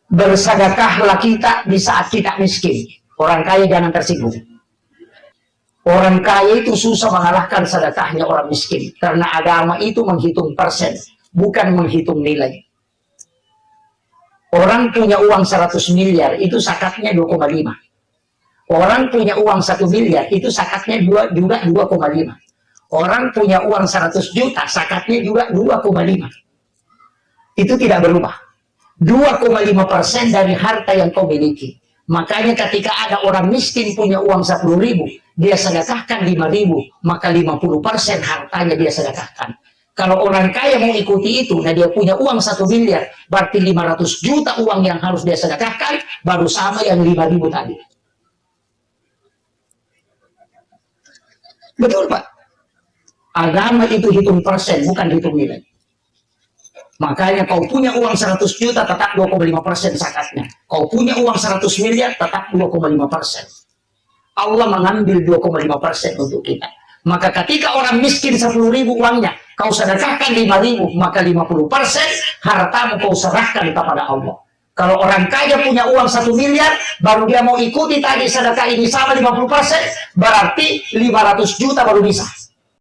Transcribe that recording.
Bersedekahlah kita di saat kita miskin. Orang kaya jangan tersinggung. Orang kaya itu susah mengalahkan sedekahnya orang miskin. Karena agama itu menghitung persen, bukan menghitung nilai. Orang punya uang 100 miliar, itu zakatnya 2,5. Orang punya uang 1 miliar, itu zakatnya juga 2,5. Orang punya uang 100 juta, zakatnya juga 2,5. Itu tidak berubah. 2,5% dari harta yang kau miliki. Makanya ketika ada orang miskin punya uang 10.000, dia sedekahkan 5.000, maka 50% hartanya dia sedekahkan. Kalau orang kaya mau ikuti itu, nah dia punya uang 1 miliar, berarti 500 juta uang yang harus dia sedekahkan, baru sama yang 5.000 tadi. Betul Pak? Agama itu hitung persen, bukan hitung nilai. Makanya kau punya uang 100 juta, tetap 2,5% zakatnya. Kau punya uang 100 miliar, tetap 2,5%. Allah mengambil 2,5% untuk kita. Maka ketika orang miskin 10.000 uangnya, kau sedekahkan 5.000, maka 50% hartamu kau serahkan kepada Allah. Kalau orang kaya punya uang 1 miliar, baru dia mau ikuti tadi sedekah ini sama 50%, berarti 500 juta baru bisa.